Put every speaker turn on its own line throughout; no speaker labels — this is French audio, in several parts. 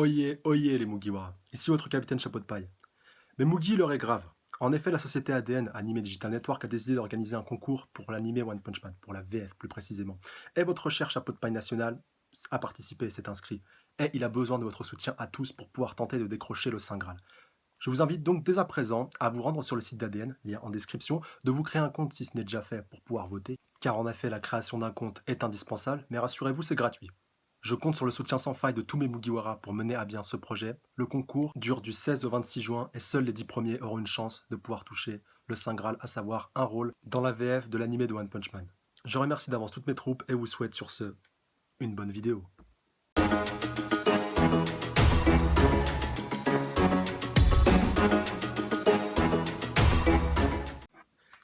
Oyez, oyez les Mugiwara, ici votre capitaine chapeau de paille. Mais Mugi, l'heure est grave. En effet, la société ADN, Anime Digital Network, a décidé d'organiser un concours pour l'anime One Punch Man, pour la VF plus précisément. Et votre cher chapeau de paille national a participé et s'est inscrit. Et il a besoin de votre soutien à tous pour pouvoir tenter de décrocher le Saint Graal. Je vous invite donc dès à présent à vous rendre sur le site d'ADN, lien en description, de vous créer un compte si ce n'est déjà fait pour pouvoir voter, car en effet la création d'un compte est indispensable, mais rassurez-vous c'est gratuit. Je compte sur le soutien sans faille de tous mes Mugiwara pour mener à bien ce projet. Le concours dure du 16 au 26 juin et seuls les 10 premiers auront une chance de pouvoir toucher le Saint Graal, à savoir un rôle dans la VF de l'animé de One Punch Man. Je remercie d'avance toutes mes troupes et vous souhaite sur ce une bonne vidéo.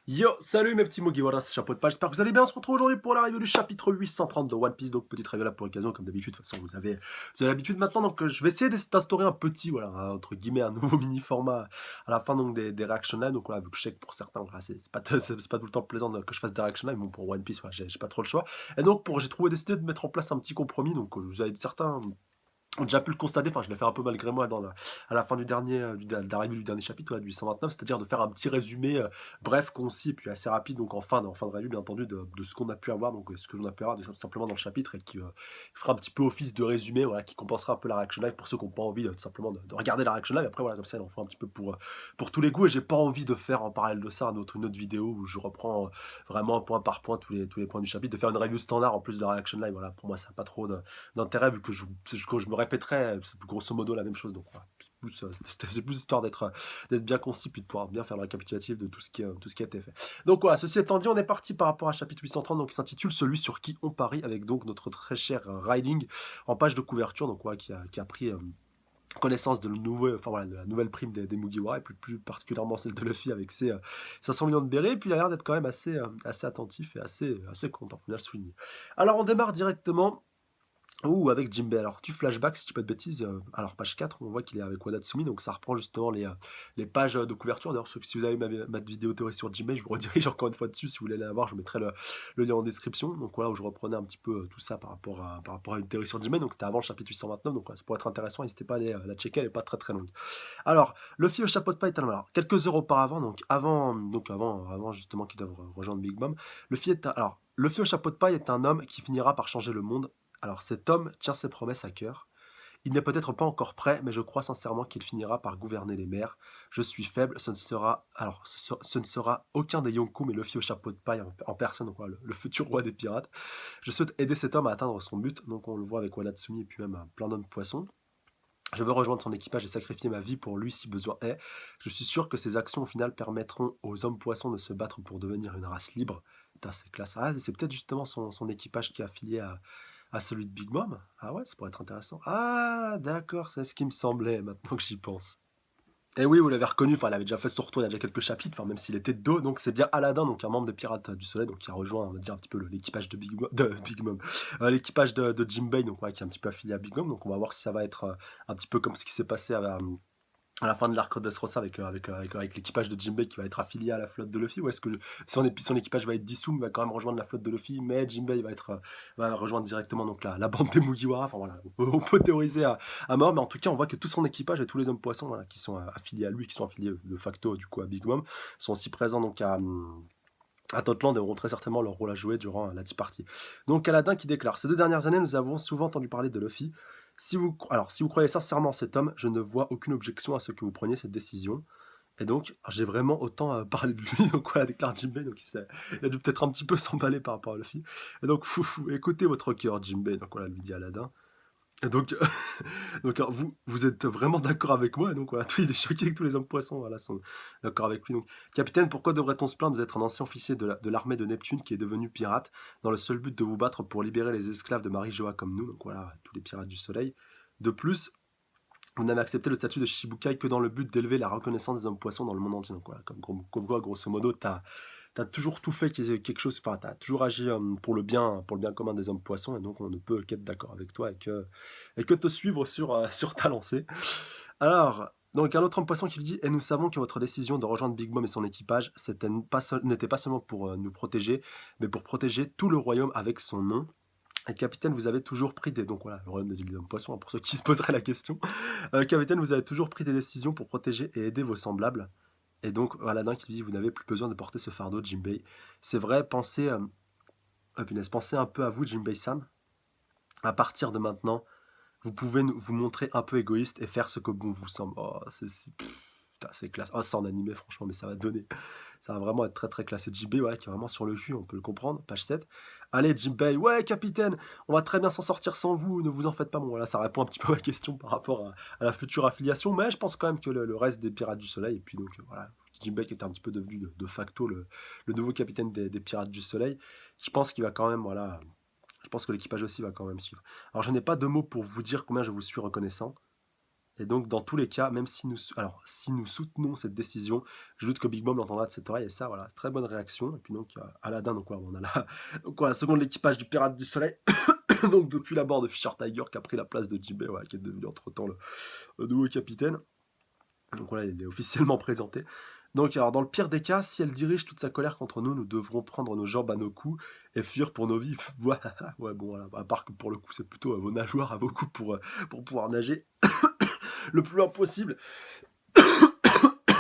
Yo, salut mes petits Mugiwara, c'est Chapeau de Page, j'espère que vous allez bien. On se retrouve aujourd'hui pour la review du chapitre 830 de One Piece. Donc petite review là pour l'occasion, comme d'habitude. De toute façon, vous avez l'habitude maintenant. Donc je vais essayer d'instaurer un petit, voilà, entre guillemets, un nouveau mini format à la fin donc des reaction live. Donc voilà, vu que je sais que pour certains, voilà, c'est pas tout le temps plaisant que je fasse des reaction live. Bon, pour One Piece, voilà, j'ai pas trop le choix. Et donc j'ai décidé de mettre en place un petit compromis. Donc vous avez certains ont déjà pu le constater, enfin je l'ai fait un peu malgré moi à la fin du dernier, de la review du dernier chapitre, ouais, du 129, c'est-à-dire de faire un petit résumé bref, concis et puis assez rapide, donc en fin de review bien entendu, de ce qu'on a pu avoir, donc ce que l'on a pu avoir simplement dans le chapitre et qui fera un petit peu office de résumé, voilà, qui compensera un peu la reaction live pour ceux qui n'ont pas envie tout simplement de regarder la reaction live. Après voilà, comme ça, on fera un petit peu pour tous les goûts et j'ai pas envie de faire en parallèle de ça une autre vidéo où je reprends vraiment point par point tous les points du chapitre, de faire une review standard en plus de la reaction live. Voilà, pour moi ça n'a pas trop d'intérêt vu que je me répéterai, c'est grosso modo la même chose. Donc voilà, c'est plus histoire d'être bien concis puis de pouvoir bien faire le récapitulatif de tout ce qui a été fait. Donc voilà, ceci étant dit, on est parti par rapport à chapitre 830, donc qui s'intitule Celui sur qui on parie, avec donc notre très cher Riley en page de couverture, donc voilà, qui a pris connaissance enfin, voilà, de la nouvelle prime des Mugiwara, et plus particulièrement celle de Luffy avec ses 500 millions de bérets, et puis il a l'air d'être quand même assez attentif et assez content, on a le souligner. Alors on démarre directement avec Jinbei. Alors, tu flashback, si je dis pas de bêtises, alors page 4, on voit qu'il est avec Wadatsumi, donc ça reprend justement les pages de couverture. D'ailleurs, si vous avez ma vidéo théorie sur Jinbei, je vous redirige encore une fois dessus. Si vous voulez la voir, je vous mettrai le lien en description. Donc voilà, où je reprenais un petit peu tout ça par rapport à une théorie sur Jinbei. Donc c'était avant le chapitre 829, donc voilà, ça pourrait être intéressant. N'hésitez pas à aller la checker, elle est pas très longue. Alors, Luffy au chapeau de paille, alors, quelques heures auparavant, donc avant justement qu'il doive rejoindre Big Mom, Luffy au chapeau de paille est un homme qui finira par changer le monde. Alors cet homme tient ses promesses à cœur. Il n'est peut-être pas encore prêt, mais je crois sincèrement qu'il finira par gouverner les mers. Je suis faible, ce ne sera aucun des Yonkou, mais Luffy au chapeau de paille en personne, donc, voilà, le futur roi des pirates. Je souhaite aider cet homme à atteindre son but, donc on le voit avec Wadatsumi et puis même plein d'autres poissons. Je veux rejoindre son équipage et sacrifier ma vie pour lui si besoin est. Je suis sûr que ces actions au final permettront aux hommes poissons de se battre pour devenir une race libre. Putain, c'est classe. Ah, c'est peut-être justement son équipage qui est affilié à celui de Big Mom. Ah ouais, ça pourrait être intéressant. Ah, d'accord, c'est ce qui me semblait maintenant que j'y pense. Et oui, vous l'avez reconnu, enfin, il avait déjà fait son retour il y a déjà quelques chapitres, enfin, même s'il était de dos, donc c'est bien Aladdin, donc un membre des Pirates du Soleil, donc qui a rejoint, on va dire, un petit peu l'équipage de Big Mom, l'équipage de Jinbei, donc ouais, qui est un petit peu affilié à Big Mom, donc on va voir si ça va être un petit peu comme ce qui s'est passé à la fin de l'arc Dressrosa avec l'équipage de Jinbei qui va être affilié à la flotte de Luffy, ou est-ce que son équipage va être dissous, mais va quand même rejoindre la flotte de Luffy, mais Jinbei va rejoindre directement donc la bande des Mugiwara. Enfin voilà, on peut théoriser à mort, mais en tout cas on voit que tout son équipage et tous les hommes poissons, voilà, qui sont affiliés à lui, qui sont affiliés de facto du coup à Big Mom, sont aussi présents donc à Totland et auront très certainement leur rôle à jouer durant la 10 partie. Donc Aladdin qui déclare: Ces 2 dernières années, nous avons souvent entendu parler de Luffy. Si vous croyez sincèrement en cet homme, je ne vois aucune objection à ce que vous preniez cette décision. Et donc, j'ai vraiment autant à parler de lui, donc voilà, déclare Jinbei, donc il a dû peut-être un petit peu s'emballer par rapport à Luffy. Et donc, écoutez votre cœur, Jinbei, donc voilà, lui dit Aladdin. Et donc, donc alors, vous êtes vraiment d'accord avec moi, et donc voilà, il est choqué que tous les hommes poissons voilà, sont d'accord avec lui. Donc, capitaine, pourquoi devrait-on se plaindre d'être un ancien officier de l'armée de Neptune qui est devenu pirate, dans le seul but de vous battre pour libérer les esclaves de Marie-Joa comme nous, donc voilà, tous les pirates du soleil. De plus, vous n'avez accepté le statut de Shichibukai que dans le but d'élever la reconnaissance des hommes poissons dans le monde entier. Donc voilà, comme quoi, grosso modo, t'as toujours tout fait quelque chose, enfin, t'as toujours agi pour le bien commun des hommes poissons, et donc on ne peut qu'être d'accord avec toi et que te suivre sur ta lancée. Alors, donc un autre homme poisson qui lui dit: Et nous savons que votre décision de rejoindre Big Mom et son équipage n'était pas seulement pour nous protéger, mais pour protéger tout le royaume avec son nom. Et capitaine, vous avez toujours pris des donc voilà, le royaume des îles d'hommes poissons, hein, pour ceux qui se poseraient la question. Capitaine, vous avez toujours pris des décisions pour protéger et aider vos semblables. Et donc Aladdin qui dit: «Vous n'avez plus besoin de porter ce fardeau, Jinbei». C'est vrai, pensez, punaise, pensez un peu à vous, Jinbei-san. À partir de maintenant, vous pouvez vous montrer un peu égoïste et faire ce que bon vous semble. Oh, putain, c'est classe. Oh, ça en animé, franchement, mais ça va donner. Ça va vraiment être très très classe. Et Jinbei, ouais, qui est vraiment sur le cul, on peut le comprendre. Page 7. Allez, Jinbei, ouais, capitaine, on va très bien s'en sortir sans vous, ne vous en faites pas. Bon, voilà, ça répond un petit peu à ma question par rapport à la future affiliation, mais je pense quand même que le reste des Pirates du Soleil, et puis donc voilà, Jinbei qui était un petit peu devenu de facto le nouveau capitaine des Pirates du Soleil, je pense qu'il va quand même, voilà, je pense que l'équipage aussi va quand même suivre. Alors, je n'ai pas de mots pour vous dire combien je vous suis reconnaissant. Et donc, dans tous les cas, même si si nous soutenons cette décision, je doute que Big Mom l'entendra de cette oreille. Et ça, voilà, très bonne réaction. Et puis donc, Aladdin, donc voilà, on a donc, voilà, seconde l'équipage du Pirate du Soleil. Donc, depuis la mort de Fisher Tiger, qui a pris la place de Jinbei, voilà, qui est devenu entre-temps le nouveau capitaine. Donc voilà, il est officiellement présenté. Donc, alors, dans le pire des cas, si elle dirige toute sa colère contre nous, nous devrons prendre nos jambes à nos coups et fuir pour nos vies. Ouais, bon, voilà. À part que pour le coup, c'est plutôt vos nageoires à vos coups pour pouvoir nager le plus loin possible.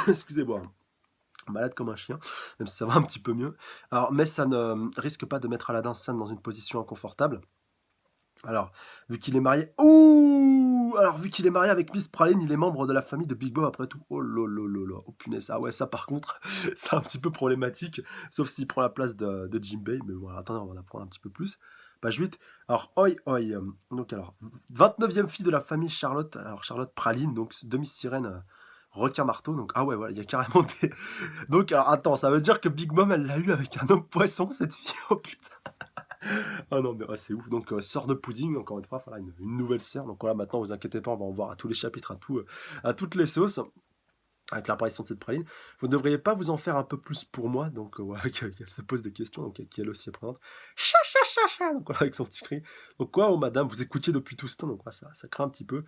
Excusez-moi. Malade comme un chien, même si ça va un petit peu mieux. Alors, mais ça ne risque pas de mettre Aladdin Sane dans une position inconfortable. Alors, vu qu'il est marié... Ouh! Alors, vu qu'il est marié avec Miss Praline, il est membre de la famille de Big Bob après tout. Oh lolo, oh punaise. Ah ouais, ça par contre, c'est un petit peu problématique. Sauf s'il prend la place de Jinbei. Mais voilà, attendez, on va en apprendre un petit peu plus. Page 8. Alors, oi, oi. Donc, alors, 29e fille de la famille Charlotte. Alors, Charlotte Praline, donc demi-sirène, requin-marteau. Donc, ah ouais, voilà, il y a carrément des... Donc, alors, attends, ça veut dire que Big Mom, elle l'a eu avec un homme poisson, cette fille. Oh putain. Ah non, mais c'est ouf. Donc, sœur de pudding, encore une fois, voilà, une nouvelle sœur. Donc voilà, maintenant, vous inquiétez pas, on va en voir à tous les chapitres, à toutes les sauces, avec l'apparition de cette praline. Vous ne devriez pas vous en faire un peu plus pour moi. Donc, voilà, qu'elle se pose des questions, donc qui elle aussi est présente. Cha, cha, cha, cha. Donc voilà, avec son petit cri. Donc, quoi, oh madame, vous écoutiez depuis tout ce temps, donc voilà, ça craint un petit peu.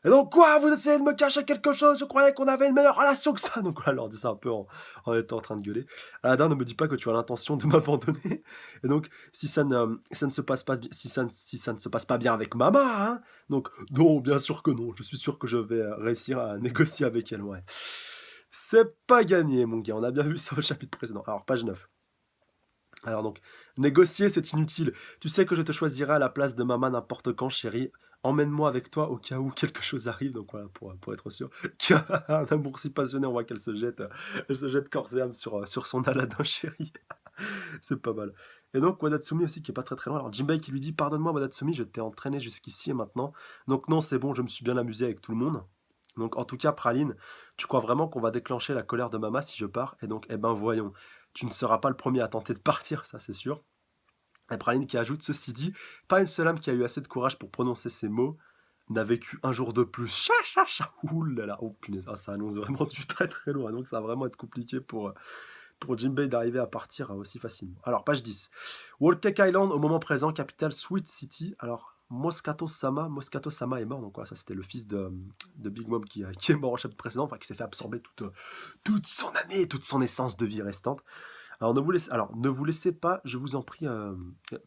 Et donc quoi, vous essayez de me cacher quelque chose? Je croyais qu'on avait une meilleure relation que ça. Donc voilà, elle leur dit ça un peu en étant en train de gueuler. Aladdin, ne me dis pas que tu as l'intention de m'abandonner. Et donc, si ça ne se passe pas, si ça ne se passe pas bien avec maman, hein, donc non, bien sûr que non. Je suis sûr que je vais réussir à négocier avec elle. Ouais. C'est pas gagné, mon gars. On a bien vu ça au chapitre précédent. Alors, page 9. Alors donc, négocier, c'est inutile. Tu sais que je te choisirai à la place de maman n'importe quand, chérie. Emmène-moi avec toi au cas où quelque chose arrive. Donc voilà, pour être sûr qu'il y a un amour si passionné, on voit elle se jette corps et âme sur son Aladdin chéri. C'est pas mal. Et donc Wadatsumi aussi qui est pas très très loin. Alors Jinbei qui lui dit: pardonne-moi Wadatsumi, je t'ai entraîné jusqu'ici et maintenant. Donc non, c'est bon, je me suis bien amusé avec tout le monde. Donc en tout cas, Praline, tu crois vraiment qu'on va déclencher la colère de Mama si je pars? Et donc, eh ben voyons, tu ne seras pas le premier à tenter de partir, ça c'est sûr. Et Praline qui ajoute: ceci dit, pas une seule âme qui a eu assez de courage pour prononcer ces mots n'a vécu un jour de plus. Cha cha cha. Ouh là là, oh punaise, ah, ça annonce vraiment du très très loin. Donc ça va vraiment être compliqué pour Jinbei d'arriver à partir aussi facilement. Alors, page 10. Wall Cake Island, au moment présent, capitale Sweet City. Alors, Moscato Sama est mort. Donc, voilà, ça, c'était le fils de Big Mom qui est mort au chapitre précédent, enfin, qui s'est fait absorber toute son année, toute son essence de vie restante. Alors, ne vous laissez pas, je vous en prie,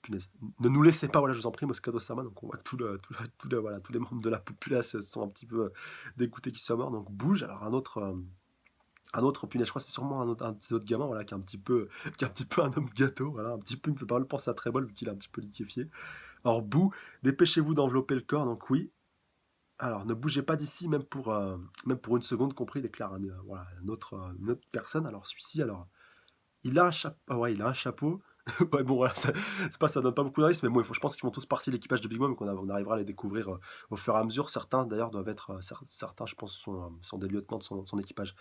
punaise, ne nous laissez pas, voilà, je vous en prie, Moscato Sama. Donc, on voit que voilà, tous les membres de la populace sont un petit peu dégoûtés qu'il soit mort. Donc, bouge. Alors, un autre, punaise, je crois que c'est sûrement un de ces autres gamins, voilà, qui est un petit peu un homme gâteau, voilà, un petit peu, il me fait pas mal penser à Trébol, vu qu'il est un petit peu liquéfié. Alors, Boo, dépêchez-vous d'envelopper le corps, donc oui. Alors, ne bougez pas d'ici, même pour une seconde, compris, déclare voilà, une autre personne. Alors, celui-ci, alors, il a un chapeau, ah ouais, il a un chapeau. Ouais, bon, voilà, ça donne pas beaucoup d'indices, mais bon, je pense qu'ils font tous partie de l'équipage de Big Mom, on arrivera à les découvrir au fur et à mesure. Certains, d'ailleurs, doivent être, certains, je pense, sont des lieutenants de son équipage.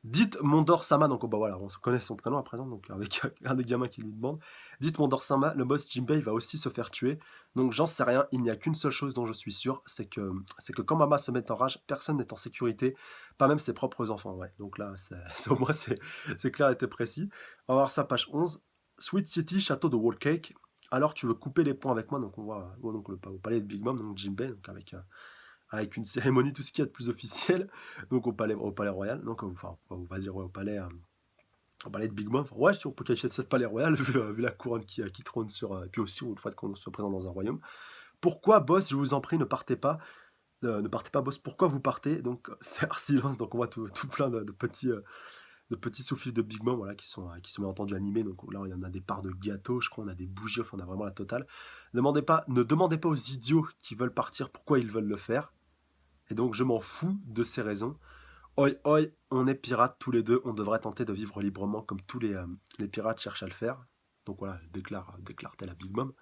Dites Mondor-sama, donc oh, bah voilà, on connaît son prénom à présent, donc avec un des gamins qui lui demande. Dites Mondor-sama, le boss Jinbei va aussi se faire tuer. Donc j'en sais rien, il n'y a qu'une seule chose dont je suis sûr, c'est que quand Mama se met en rage, personne n'est en sécurité, pas même ses propres enfants. Ouais. Donc là, au moins c'est clair et précis. On va voir ça, page 11. Sweet City, château de Wall Cake. Alors tu veux couper les ponts avec moi, donc on voit donc, au palais de Big Mom, donc Jinbei, donc avec une cérémonie, tout ce qu'il y a de plus officiel, donc au palais royal, donc enfin, on va dire ouais, au palais On parlait de Big Mom, enfin, ouais, si on peut qualifier de cette palais royal, vu la couronne qui trône sur, et puis aussi le fait qu'on soit présent dans un royaume. Pourquoi, boss, je vous en prie, ne partez pas, ne partez pas, boss, pourquoi vous partez? Donc, c'est silence, donc on voit tout plein de petits sous-fifs de Big Mom, voilà, qui sont bien entendu animés. Donc là, il y en a des parts de gâteaux, je crois, on a des bougies, enfin, on a vraiment la totale. Ne demandez pas aux idiots qui veulent partir pourquoi ils veulent le faire. Et donc, je m'en fous de ces raisons. Oi, oi, on est pirates tous les deux, on devrait tenter de vivre librement comme tous les pirates cherchent à le faire. Donc voilà, déclare-t-elle à Big Mom.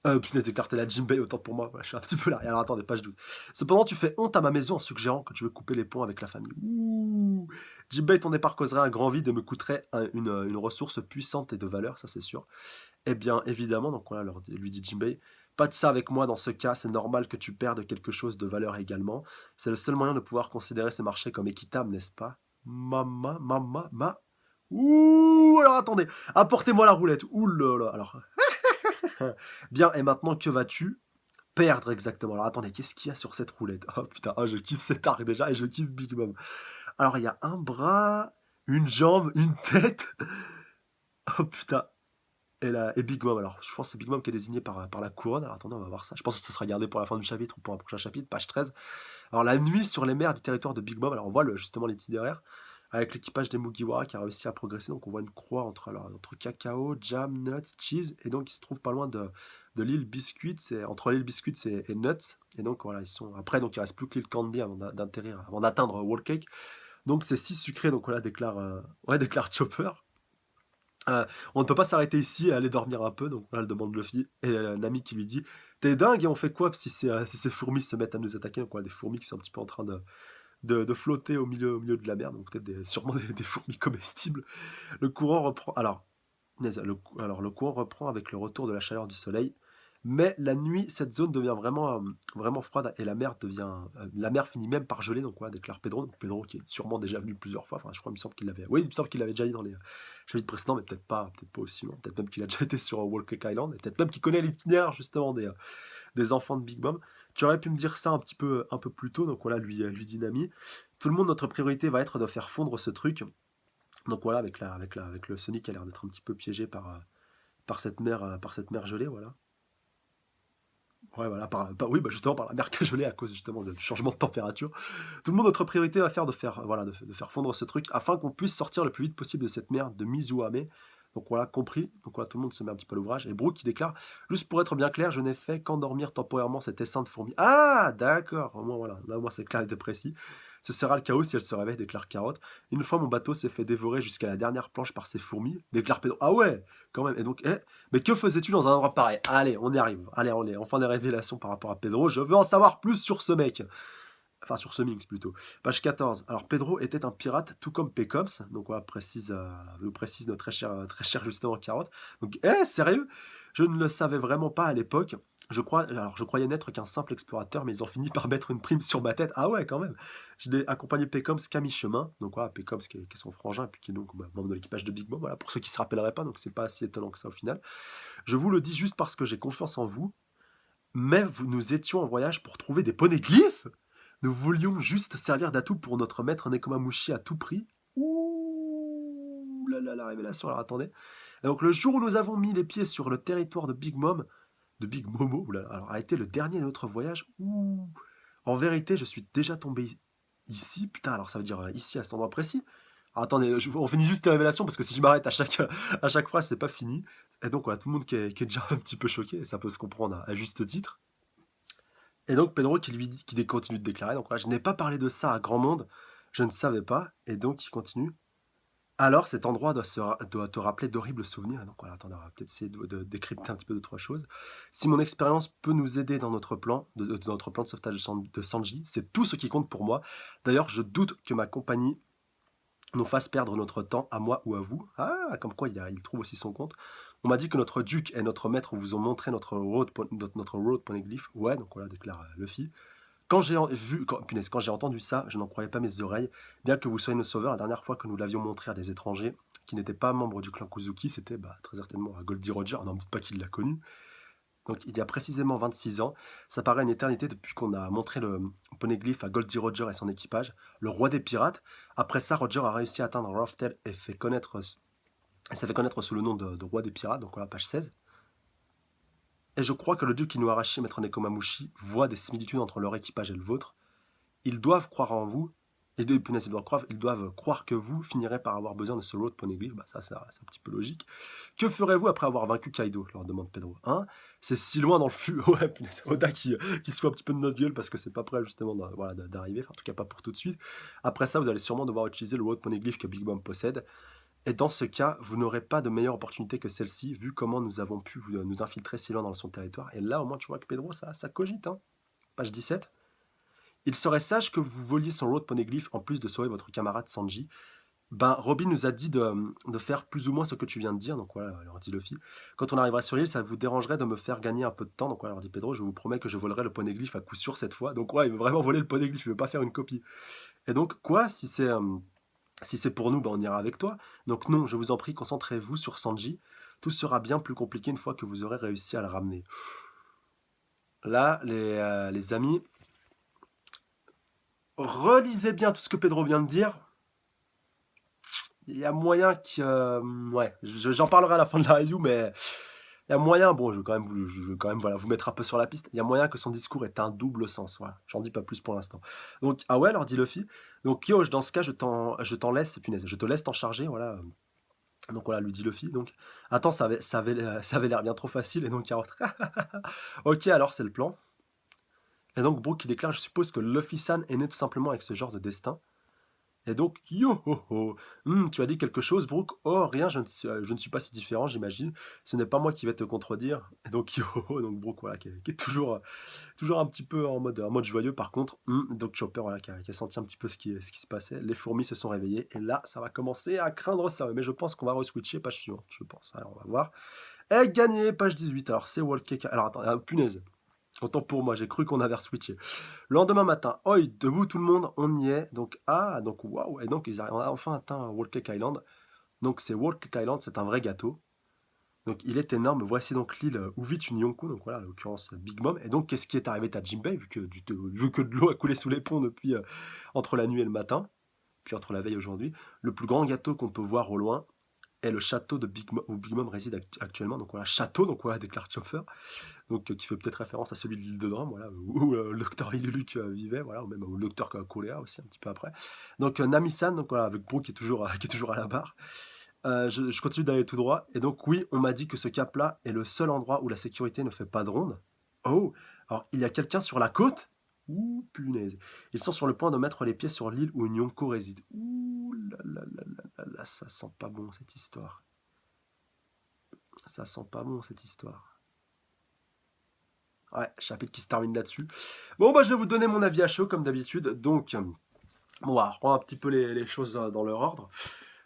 Punaise, déclare-t-elle à Jinbei, autant pour moi, voilà, je suis un petit peu là. Alors attendez, page 12. Cependant, tu fais honte à ma maison en suggérant que tu veux couper les ponts avec la famille. Ouh. Jinbei, ton départ causerait un grand vide et me coûterait une ressource puissante et de valeur, ça c'est sûr. Eh bien, évidemment, donc voilà, lui dit Jinbei, pas de ça avec moi dans ce cas, c'est normal que tu perdes quelque chose de valeur également. C'est le seul moyen de pouvoir considérer ce marché comme équitable, n'est-ce pas? Ouh, alors attendez, apportez-moi la roulette. Ouh là là, alors. Bien, et maintenant, que vas-tu perdre exactement? Alors attendez, qu'est-ce qu'il y a sur cette roulette? Oh putain, oh, je kiffe cet arc déjà et je kiffe Big Mom. Alors, il y a un bras, une jambe, une tête. Oh putain, et Big Mom, alors je pense que c'est Big Mom qui est désigné par la couronne. Alors attendez, on va voir ça. Je pense que ça sera gardé pour la fin du chapitre ou pour un prochain chapitre, page 13. Alors la nuit sur les mers du territoire de Big Mom, alors on voit justement l'itinéraire avec l'équipage des Mugiwara qui a réussi à progresser. Donc on voit une croix entre cacao, jam, nuts, cheese, et donc ils se trouvent pas loin de l'île Biscuit. C'est entre l'île Biscuit et Nuts. Et donc voilà, ils sont après, donc il reste plus que l'île Candy avant d'atteindre Wall Cake. Donc c'est si sucré, donc voilà, déclare Chopper. On ne peut pas s'arrêter ici et aller dormir un peu, donc voilà, elle demande Luffy, et Nami qui lui dit t'es dingue et on fait quoi si ces fourmis se mettent à nous attaquer? Donc voilà, des fourmis qui sont un petit peu en train de flotter au milieu de la mer, donc peut-être sûrement des fourmis comestibles. Le courant reprend. Le courant reprend avec le retour de la chaleur du soleil. Mais la nuit, cette zone devient vraiment froide et la mer finit même par geler. Donc voilà, déclare Pedro. Donc Pedro qui est sûrement déjà venu plusieurs fois. Enfin, je crois, il me semble qu'il l'avait. Oui, il me semble qu'il l'avait déjà dit dans les chapitres précédents, mais peut-être pas aussi loin. Peut-être même qu'il a déjà été sur Wall Cake Island et peut-être même qu'il connaît l'itinéraire justement des enfants de Big Mom. Tu aurais pu me dire ça un peu plus tôt. Donc voilà, lui dit Nami. Tout le monde, notre priorité va être de faire fondre ce truc. Donc voilà, avec le Sonic qui a l'air d'être un petit peu piégé par cette mer gelée, voilà. Ouais, voilà, oui, bah justement par la mer qui a gelé à cause justement du changement de température. Tout le monde, notre priorité va faire de faire fondre ce truc afin qu'on puisse sortir le plus vite possible de cette mer de Mizuhame. Donc voilà, compris. Donc voilà, tout le monde se met un petit peu à l'ouvrage. Et Brooke qui déclare, juste pour être bien clair, je n'ai fait qu'endormir temporairement cet essaim de fourmis. Ah, d'accord. Au moins, voilà, là, au moins c'est clair et précis. Ce sera le chaos si elle se réveille, déclare Carotte. Une fois mon bateau s'est fait dévorer jusqu'à la dernière planche par ces fourmis, déclare Pedro. Ah ouais, quand même. Et donc, mais que faisais-tu dans un endroit pareil? Allez, on y arrive. Allez, on est enfin des révélations par rapport à Pedro. Je veux en savoir plus sur ce mec. Enfin, sur ce Minx plutôt. Page 14. Alors, Pedro était un pirate, tout comme Pecoms. Donc, voilà, nous précise notre très cher justement Carotte. Donc, sérieux? Je ne le savais vraiment pas à l'époque. Je croyais n'être qu'un simple explorateur, mais ils ont fini par mettre une prime sur ma tête. Ah ouais, quand même. Je l'ai accompagné Pecoms qu'à mi-chemin. Donc, voilà, Pecoms qui est son frangin, et puis qui est donc membre de l'équipage de Big Mom. Voilà, pour ceux qui ne se rappelleraient pas, donc c'est pas si étonnant que ça au final. Je vous le dis juste parce que j'ai confiance en vous, mais nous étions en voyage pour trouver des poneglyphes. Nous voulions juste servir d'atout pour notre maître Nekomamushi à tout prix. Ouh là là, la révélation, alors attendez. Et donc le jour où nous avons mis les pieds sur le territoire de Big Momo, alors a été le dernier de notre voyage. Ouh. En vérité, je suis déjà tombé ici. Putain, alors ça veut dire ici, à cet endroit précis. Alors, attendez, on finit juste les révélations parce que si je m'arrête à chaque phrase, c'est pas fini. Et donc voilà, tout le monde qui est déjà un petit peu choqué, et ça peut se comprendre à juste titre. Et donc Pedro qui continue de déclarer, donc voilà, je n'ai pas parlé de ça à grand monde, je ne savais pas, et donc il continue. Alors cet endroit doit te rappeler d'horribles souvenirs. Et donc voilà, attends, on va peut-être essayer de décrypter un petit peu de trois choses. Si mon expérience peut nous aider dans notre plan, notre plan de sauvetage de Sanji, c'est tout ce qui compte pour moi. D'ailleurs, je doute que ma compagnie nous fasse perdre notre temps, à moi ou à vous. Ah, comme quoi il trouve aussi son compte. On m'a dit que notre duc et notre maître vous ont montré notre road poneglyph. Ouais, donc voilà, déclare Luffy. Quand j'ai entendu ça, je n'en croyais pas mes oreilles. Bien que vous soyez nos sauveurs, la dernière fois que nous l'avions montré à des étrangers qui n'étaient pas membres du clan Kuzuki, c'était très certainement à Goldie Roger. Non, me dites pas qu'il l'a connu. Donc il y a précisément 26 ans, ça paraît une éternité depuis qu'on a montré le poneglyph à Goldie Roger et son équipage, le roi des pirates. Après ça, Roger a réussi à atteindre Raftel et s'est fait connaître sous le nom de roi des pirates, donc voilà, page 16. Et je crois que le duc Inuarashi et Maître Nekomamushi voient des similitudes entre leur équipage et le vôtre. Ils doivent croire en vous, ils doivent croire que vous finirez par avoir besoin de ce road poneglyph. Bah ça, c'est un petit peu logique. Que ferez-vous après avoir vaincu Kaido, leur demande Pedro. Hein, c'est si loin dans le flux. Ouais, punaise, Oda qui se fout un petit peu de notre gueule parce que c'est pas prêt justement voilà, d'arriver, enfin, en tout cas pas pour tout de suite. Après ça, vous allez sûrement devoir utiliser le road poneglyph que Big Mom possède. Et dans ce cas, vous n'aurez pas de meilleure opportunité que celle-ci, vu comment nous avons pu nous infiltrer si loin dans son territoire. Et là, au moins, tu vois que Pedro, ça cogite. Hein. Page 17. Il serait sage que vous voliez son road poneglyph en plus de sauver votre camarade Sanji. Ben, Robin nous a dit de faire plus ou moins ce que tu viens de dire, donc voilà, leur dit Luffy. Quand on arrivera sur l'île, ça vous dérangerait de me faire gagner un peu de temps, donc voilà, leur dit Pedro, je vous promets que je volerai le poneglyph à coup sûr cette fois. Donc ouais, il veut vraiment voler le poneglyph, il veut pas faire une copie. Et donc, quoi, si c'est pour nous, ben on ira avec toi. Donc non, je vous en prie, concentrez-vous sur Sanji. Tout sera bien plus compliqué une fois que vous aurez réussi à le ramener. Là, les amis, relisez bien tout ce que Pedro vient de dire. Il y a moyen que... ouais, j'en parlerai à la fin de la review, mais il y a moyen, bon, je veux quand même voilà, vous mettre un peu sur la piste, il y a moyen que son discours ait un double sens, voilà. J'en dis pas plus pour l'instant. Donc, ah ouais, alors dit Luffy. Donc, Yo, dans ce cas, je t'en laisse, punaise, je te laisse t'en charger, voilà. Donc voilà, lui dit Luffy. Donc, attends, ça avait l'air bien trop facile, et donc Carotte. Ok, alors c'est le plan. Et donc, Brook qui déclare, je suppose que Luffy-san est né tout simplement avec ce genre de destin. Et donc, yo ho ho, tu as dit quelque chose, Brooke? Oh, rien, je ne suis pas si différent, j'imagine. Ce n'est pas moi qui vais te contredire. Et donc, yo ho ho, donc Brooke, voilà, qui est toujours un petit peu en mode joyeux. Par contre, donc Chopper, voilà, qui a senti un petit peu ce qui se passait. Les fourmis se sont réveillées. Et là, ça va commencer à craindre ça. Mais je pense qu'on va re-switcher, page suivante, je pense. Alors, on va voir. Et gagné, page 18. Alors, c'est Walker. Alors, attends, punaise. Autant pour moi, j'ai cru qu'on avait switché. Le lendemain matin, oi, debout tout le monde, on y est. Donc, donc waouh. Et donc, on a enfin atteint Whole Cake Island. Donc, c'est Whole Cake Island, c'est un vrai gâteau. Donc, il est énorme. Voici donc l'île où vit une Yonko. Donc, voilà, en l'occurrence, Big Mom. Et donc, qu'est-ce qui est arrivé à Jinbei, vu que de l'eau a coulé sous les ponts depuis entre la nuit et le matin, puis entre la veille et aujourd'hui. Le plus grand gâteau qu'on peut voir au loin est le château de Big Mom, où Big Mom réside actuellement. Donc, voilà, château, donc voilà, déclare Chopper. Donc qui fait peut-être référence à celui de l'île de Drum, voilà, où le docteur Iluluc vivait, voilà, ou même le docteur Kulea aussi un petit peu après. Donc Nami-san, donc voilà, avec Brooke qui est toujours à la barre. Je continue d'aller tout droit, et donc oui, on m'a dit que ce cap-là est le seul endroit où la sécurité ne fait pas de ronde. Oh, alors il y a quelqu'un sur la côte? Ouh, punaise. Ils sont sur le point de mettre les pieds sur l'île où une Yonko réside. Ouh là là là là là là, ça sent pas bon cette histoire. Ça sent pas bon cette histoire. Ouais, chapitre qui se termine là-dessus. Bon, bah, je vais vous donner mon avis à chaud, comme d'habitude. Donc, bon, on va reprendre un petit peu les choses dans leur ordre.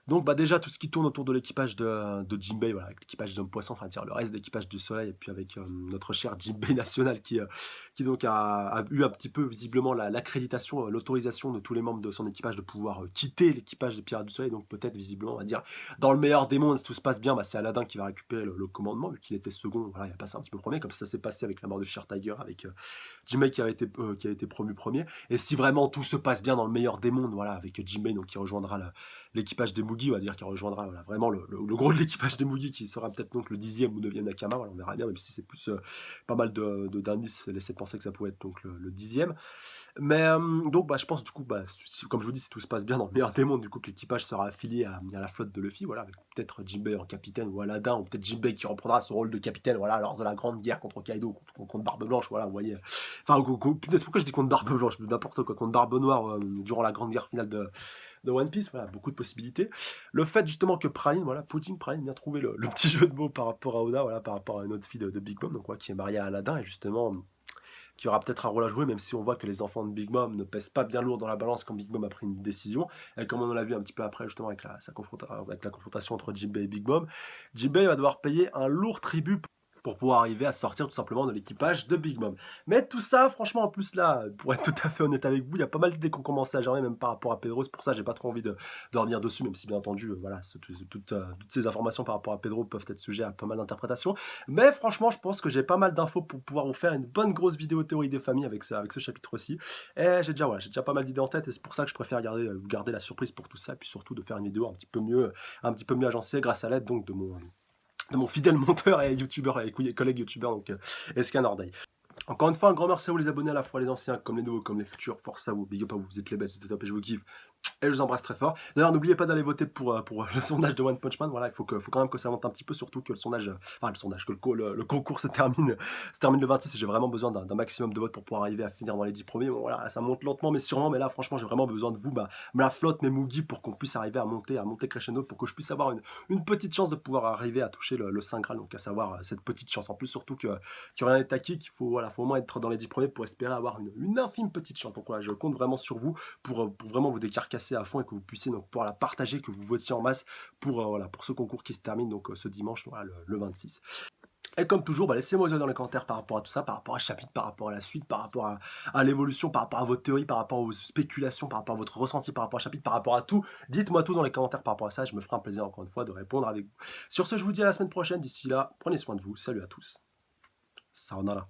Donc bah déjà tout ce qui tourne autour de l'équipage de Jinbei, voilà, avec l'équipage d'Homme Poisson, enfin dire le reste de l'équipage du Soleil, et puis avec notre cher Jinbei national qui donc a eu un petit peu visiblement l'accréditation, l'autorisation de tous les membres de son équipage de pouvoir quitter l'équipage des Pirates du Soleil, donc peut-être visiblement on va dire dans le meilleur des mondes, si tout se passe bien, bah, c'est Aladdin qui va récupérer le commandement, vu qu'il était second, voilà, il a passé un petit peu premier, comme ça s'est passé avec la mort de Cher Tiger, avec Jinbei qui a été promu premier, et si vraiment tout se passe bien dans le meilleur des mondes, voilà, avec Jinbei donc qui rejoindra l'équipage des Mugi, on va dire, qui rejoindra voilà, vraiment le gros de l'équipage des Mugi, qui sera peut-être donc le 10e ou 9e Nakama, voilà, on verra bien, même si c'est plus pas mal d'indices laissaient penser que ça pouvait être donc le 10e. Mais donc bah, je pense du coup, bah, comme je vous dis, si tout se passe bien dans le meilleur des mondes, du coup que l'équipage sera affilié à la flotte de Luffy, voilà, avec peut-être Jinbei en capitaine ou Aladdin, ou peut-être Jinbei qui reprendra son rôle de capitaine, voilà, lors de la grande guerre contre Kaido, contre Barbe Blanche, voilà, vous voyez. Enfin, putain, pourquoi je dis contre Barbe Blanche, n'importe quoi, contre Barbe Noire durant la grande guerre finale de One Piece, voilà, beaucoup de possibilités. Le fait justement que Praline, voilà, Pudding Praline vient trouver le petit jeu de mots par rapport à Oda, voilà, par rapport à une autre fille de Big Mom, donc quoi, qui est mariée à Aladdin, et justement qui aura peut-être un rôle à jouer, même si on voit que les enfants de Big Mom ne pèsent pas bien lourd dans la balance quand Big Mom a pris une décision. Et comme on l'a vu un petit peu après, justement, avec la confrontation entre Jinbei et Big Mom, Jinbei va devoir payer un lourd tribut pour pouvoir arriver à sortir tout simplement de l'équipage de Big Mom. Mais tout ça, franchement, en plus là, pour être tout à fait honnête avec vous, il y a pas mal d'idées qui ont commencé à germer, même par rapport à Pedro. C'est pour ça que j'ai pas trop envie de revenir dessus, même si bien entendu, voilà, toutes ces informations par rapport à Pedro peuvent être sujet à pas mal d'interprétations. Mais franchement, je pense que j'ai pas mal d'infos pour pouvoir vous faire une bonne grosse vidéo théorie des familles avec ce chapitre-ci. Et j'ai déjà pas mal d'idées en tête, et c'est pour ça que je préfère vous garder la surprise pour tout ça, et puis surtout de faire une vidéo un petit peu mieux agencée grâce à l'aide donc de mon fidèle monteur et youtubeur et collègue youtubeur donc Escan Orday. Encore une fois, un grand merci à vous les abonnés, à la fois les anciens comme les nouveaux comme les futurs. Force à vous, big up à vous, vous êtes les bêtes, vous êtes top et je vous kiffe. Et je vous embrasse très fort. D'ailleurs, n'oubliez pas d'aller voter pour le sondage de One Punch Man. Voilà, faut quand même que ça monte un petit peu, surtout que le concours se termine le 26 et j'ai vraiment besoin d'un maximum de votes pour pouvoir arriver à finir dans les 10 premiers. Bon, voilà, ça monte lentement mais sûrement. Mais là, franchement, j'ai vraiment besoin de vous, la flotte, mes Mugi, pour qu'on puisse arriver à monter crescendo, pour que je puisse avoir une petite chance de pouvoir arriver à toucher le Saint Graal. Donc, à savoir cette petite chance. En plus, surtout que rien n'est acquis, faut au moins être dans les 10 premiers pour espérer avoir une infime petite chance. Donc, voilà, je compte vraiment sur vous pour vraiment vous décarcasser à fond et que vous puissiez donc pouvoir la partager, que vous votiez en masse pour ce concours qui se termine donc ce dimanche, voilà, le 26. Et comme toujours, laissez-moi dans les commentaires par rapport à tout ça, par rapport à ce chapitre, par rapport à la suite, par rapport à l'évolution, par rapport à votre théorie, par rapport aux spéculations, par rapport à votre ressenti, par rapport au chapitre, par rapport à tout. Dites-moi tout dans les commentaires par rapport à ça, je me ferai un plaisir encore une fois de répondre avec vous. Sur ce, je vous dis à la semaine prochaine. D'ici là, prenez soin de vous. Salut à tous. Sayonara.